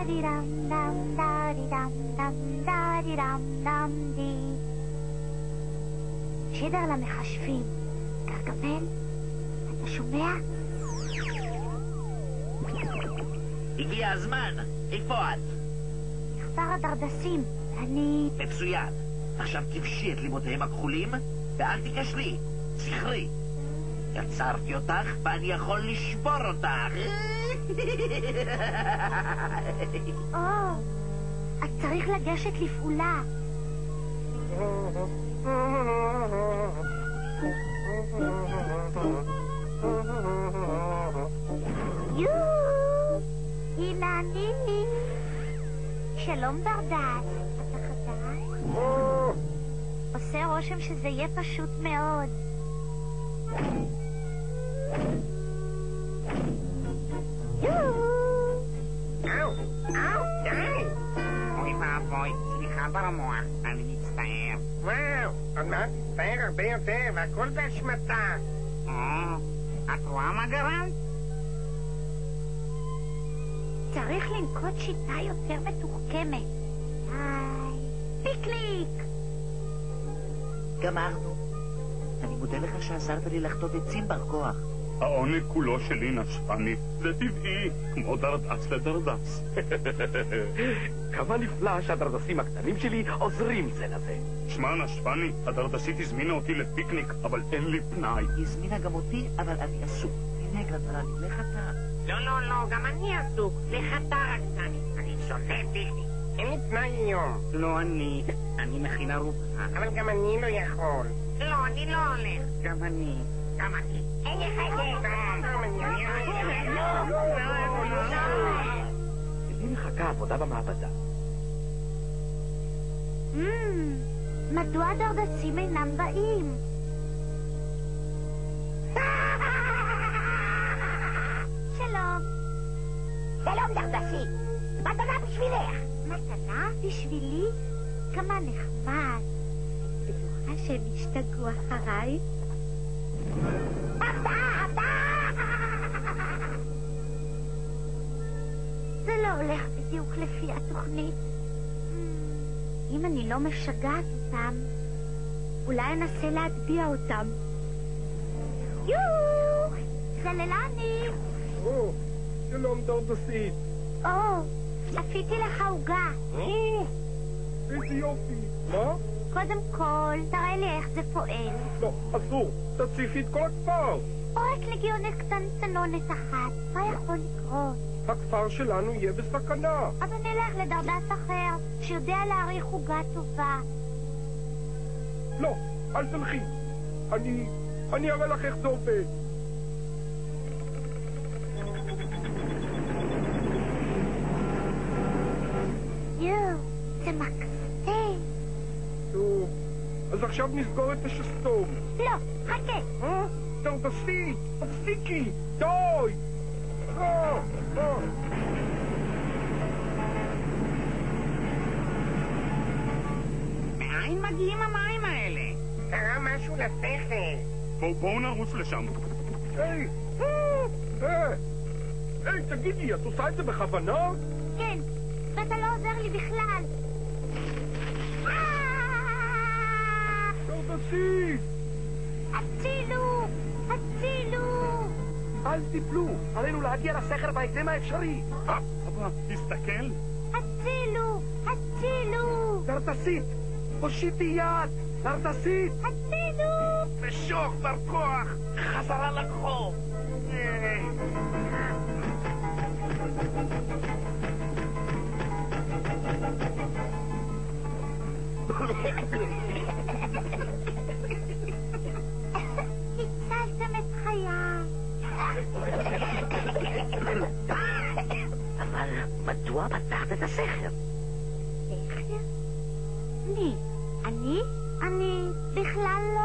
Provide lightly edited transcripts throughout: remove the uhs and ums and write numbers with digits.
דה-די-דם דם דה-די-דם דם דה-די-דם דם די. שדר למחשבים. גרגמל, אתה שומע? הגיע הזמן, איפה את? בכפר הדרדסים, אני... מצוין. עכשיו תבשי את לימודיהם הכחולים ואל תיכשלי. זכרי, יצרתי אותך ואני יכול לשבור אותך. את צריך לגשת לפעולה. הנה אני. שלום דרדס, אתה חדש? עושה רושם שזה יהיה פשוט מאוד. די! אוי ואבוי, סליחה ברמוח, אני מצטער. וואו, עוד מעט מצטער הרבה יותר, והכל באשמתה. את רואה מה גרמת? צריך לנקוט שיטה יותר מתוחכמת. היי, פיקניק! גמרנו. אני מודה לך שעזרת לי לחטות עצים בר כוח. העונג כולו שלי נשפני, זה טבעי, כמו דרדס לדרדס. כמה נפלא שהדרדסים הקטנים שלי עוזרים זה לזה. שמע נשפני, הדרדסית הזמינה אותי לפיקניק, אבל אין לי פנאי. היא הזמינה גם אותי, אבל אני עסוק. הנה גרנדרני, לך אתה. לא, גם אני עסוק. לך אתה רקדני. אני שונא פיקניק. אין לי פנאי היום. לא אני מכין ארוחה. אבל גם אני לא יכול. לא, אני לא הולך. גם אני. אין לך את זה. לי מחכה עבודה במעבדה. מדוע הדרדסים אינם באים? שלום. שלום דרדסית, מתנה בשבילך. מתנה בשבילי? כמה נחמד. בטוחה שהם ישתגעו אחריי? הפתעה! זה לא הולך בדיוק לפי התוכנית. אם אני לא משגעת אותם, אולי אנסה להטביע אותם. צללני! שלום דרדסית. עשיתי לך עוגה. איזה יופי. מה? קודם כל, תראה לי איך זה פועל. לא, אסור. תציפי את כל הכפר. או רק לגיונת קטנטנונת אחת. מה יכול לקרות? הכפר שלנו יהיה בסכנה. אז אני אלך לדרדס אחר, שיודע להעריך עוגה טובה. לא, אל תלכי. אני אראה לך איך זה עובד. זה מקסים. טוב, אז עכשיו נסגור את השסתום. לא, חכה. דרדסית, תפסיקי, די! מאין מגיעים המים האלה? קרה משהו לשכל. בואו נרוץ לשם. היי, תגידי, את עושה את זה בכוונה? כן, ואתה לא עוזר לי בכלל. דרדסית! הצילו! אל תיפלו, עלינו להגיע לסכר בהקדם האפשרי. אבא, תסתכל. הצילו! דרדסית, הושיטי יד! דרדסית! הצילו! בשוק בר כוח, חזרה לחוף. הצלתם את חיי. אבל מדוע פתחת את הסכר? סכר? אני בכלל לא...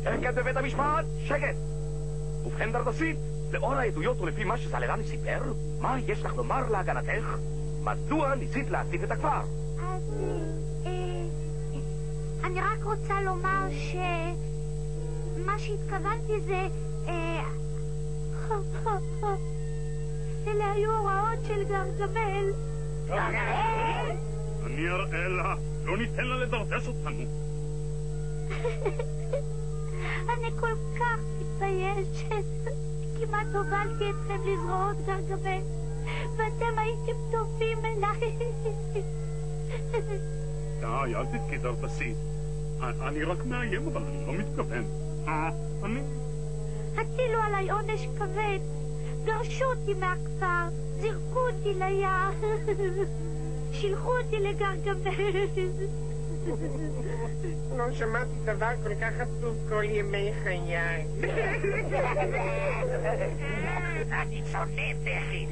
שקט בבית המשפט, שקט! ובכן דרדסית, לאור העדויות ולפי מה שסללני סיפר, מה יש לך לומר להגנתך? מדוע ניסית להצית את הכפר? אז אני רק רוצה לומר מה שהתכוונתי זה אלה היו הוראות של גרגמל. גרגמל? אני אראה לה, לא ניתן לה לדרדס אותנו. אני כל כך מתביישת. כמעט הובלתי אתכם לזרועות גרגמל, ואתם הייתם טובים אליי. די, אל תתקי דרדסית. אני רק מאיים, אבל אני לא מתכוון. אני... הטילו עליי עונש כבד. גרשו אותי מהכפר, זרקו אותי לים, שילחו אותי לגרגמל. לא שמעתי דבר כל כך עצוב כל ימי חיי. אני שונא בכי.